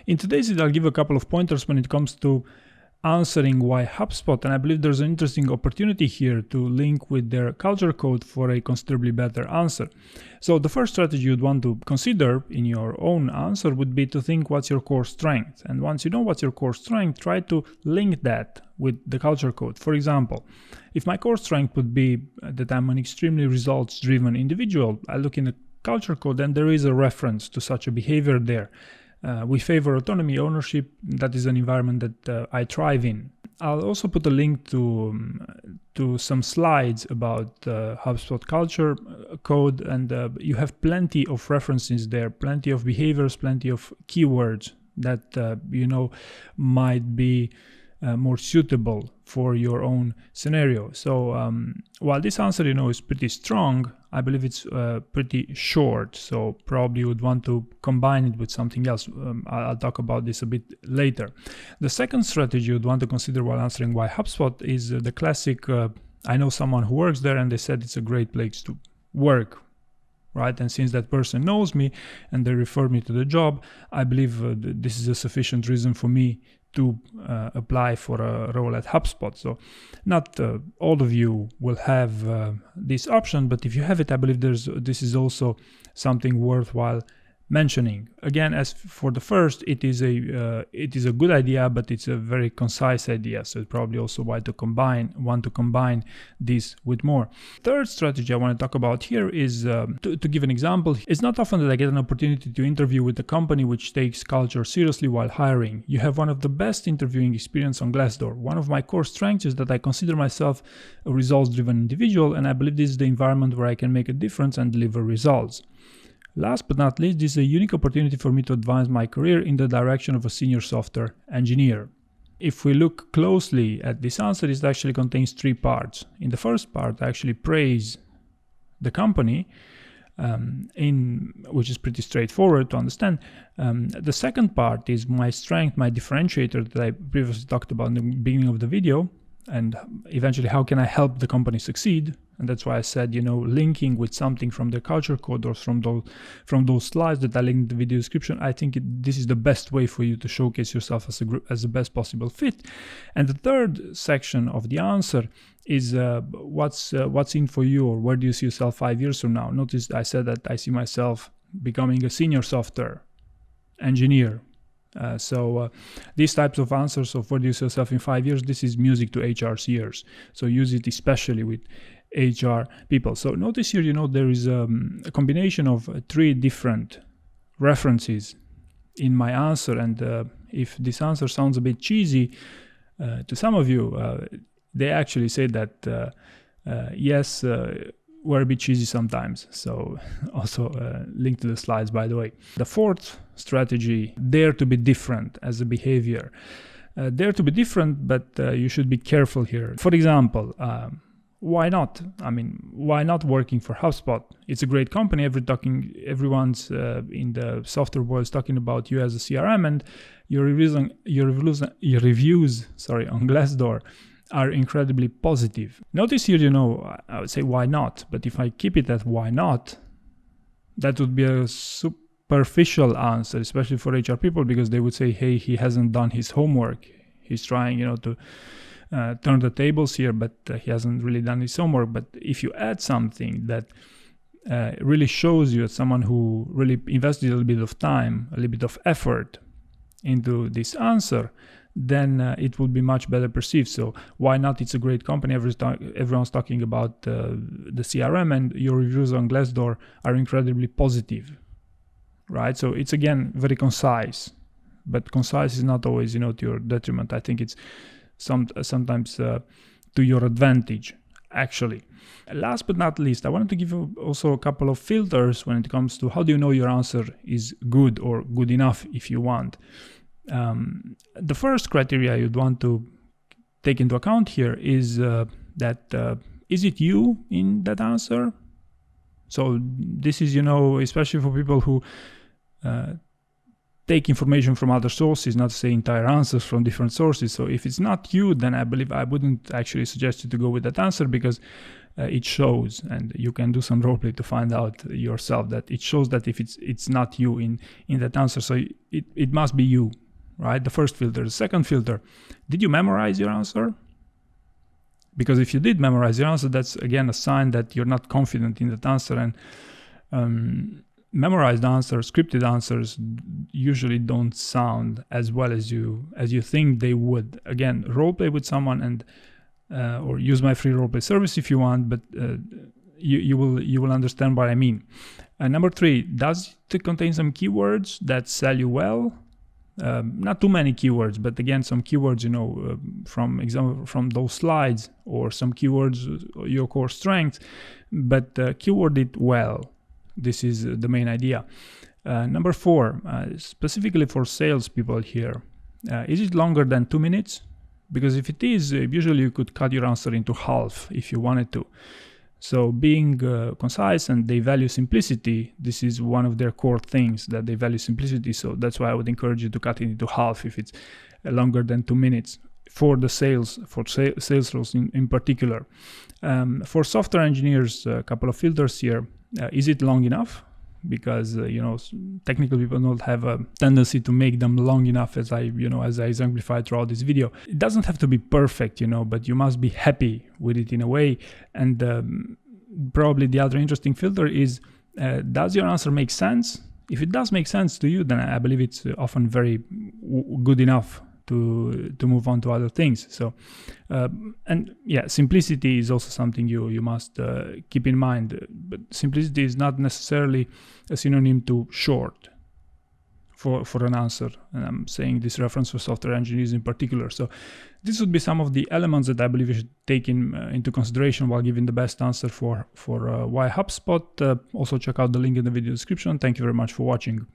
In today's video, I'll give a couple of pointers when it comes to answering why HubSpot, and I believe there's an interesting opportunity here to link with their culture code for a considerably better answer. So the first strategy you'd want to consider in your own answer would be to think what's your core strength. And once you know what's your core strength, try to link that with the culture code. For example, if my core strength would be that I'm an extremely results-driven individual, I look in the culture code and there is a reference to such a behavior there. We favor autonomy, ownership. That is an environment that I thrive in. I'll also put a link to some slides about HubSpot culture code, and you have plenty of references there, plenty of behaviors, plenty of keywords that might be more suitable for your own scenario. So while this answer is pretty strong, I believe it's pretty short, so probably you would want to combine it with something else. I'll talk about this a bit later. The second strategy you'd want to consider while answering why HubSpot is the classic, I know someone who works there and they said it's a great place to work, right? And since that person knows me and they refer me to the job, I believe this is a sufficient reason for me to apply for a role at HubSpot. So not all of you will have this option, but if you have it, I believe this is also something worthwhile mentioning. Again, as for the first, it is a good idea, but it's a very concise idea. So it's probably also why to want to combine this with more. Third strategy I want to talk about here is to give an example. It's not often that I get an opportunity to interview with a company which takes culture seriously while hiring. You have one of the best interviewing experience on Glassdoor. One of my core strengths is that I consider myself a results-driven individual, and I believe this is the environment where I can make a difference and deliver results. Last but not least, this is a unique opportunity for me to advance my career in the direction of a senior software engineer. If we look closely at this answer, it actually contains three parts. In the first part, I actually praise the company, which is pretty straightforward to understand. The second part is my strength, my differentiator that I previously talked about in the beginning of the video, and eventually how can I help the company succeed. And that's why I said, linking with something from the culture code or from those slides that I linked in the video description. I think this is the best way for you to showcase yourself as the best possible fit. And the third section of the answer is what's in for you, or where do you see yourself 5 years from now? Notice I said that I see myself becoming a senior software engineer. So these types of answers of where do you see yourself in 5 years, this is music to HR's ears. So use it especially with HR people. So notice here, there is a combination of three different references in my answer. And if this answer sounds a bit cheesy to some of you, they actually say that yes, we're a bit cheesy sometimes. So also link to the slides, by the way. The fourth strategy, dare to be different as a behavior. Dare to be different, but you should be careful here. For example, why not? I mean, why not working for HubSpot? It's a great company. Everyone's in the software world is talking about you as a CRM, and your reviews on Glassdoor are incredibly positive. Notice here, I would say why not, but if I keep it at why not, that would be a superficial answer, especially for HR people, because they would say, hey, he hasn't done his homework. He's trying, to turn the tables here, but he hasn't really done his homework. But if you add something that really shows you as someone who really invested a little bit of time, a little bit of effort into this answer, then it will be much better perceived. So why not? It's a great company. Everyone's talking about the CRM, and your reviews on Glassdoor are incredibly positive, right? So it's, again, very concise, but concise is not always, to your detriment. I think it's sometimes to your advantage, actually. Last but not least, I wanted to give you also a couple of filters when it comes to how do you know your answer is good or good enough if you want. The first criteria you'd want to take into account here is that is it you in that answer? So this is, especially for people who take information from other sources, not say entire answers from different sources. So if it's not you, then I believe I wouldn't actually suggest you to go with that answer, because it shows, and you can do some roleplay to find out yourself that it shows that if it's not you in that answer, so it must be you, right? The first filter. The second filter, did you memorize your answer? Because if you did memorize your answer, that's again a sign that you're not confident in that answer. And memorized answers, scripted answers, usually don't sound as well as you think they would. Again, roleplay with someone, and or use my free roleplay service if you want, but you will understand what I mean. Number 3, does it contain some keywords that sell you well? Not too many keywords, but again, some keywords, from example, from those slides, or some keywords, your core strengths, but keyword it well. This is the main idea. Number 4, specifically for salespeople here, is it longer than 2 minutes? Because if it is, usually you could cut your answer into half if you wanted to. So being concise, and they value simplicity, this is one of their core things, that they value simplicity. So that's why I would encourage you to cut it into half if it's longer than 2 minutes for the sales roles in particular. For software engineers, a couple of filters here. Is it long enough? Because technical people don't have a tendency to make them long enough, as I exemplified throughout this video. It doesn't have to be perfect, but you must be happy with it in a way. And probably the other interesting filter is, does your answer make sense? If it does make sense to you, then I believe it's often very good enough to move on to other things. So, and yeah, simplicity is also something you must keep in mind. But simplicity is not necessarily a synonym to short for an answer. And I'm saying this reference for software engineers in particular. So this would be some of the elements that I believe you should take into consideration while giving the best answer for why HubSpot. Also check out the link in the video description. Thank you very much for watching.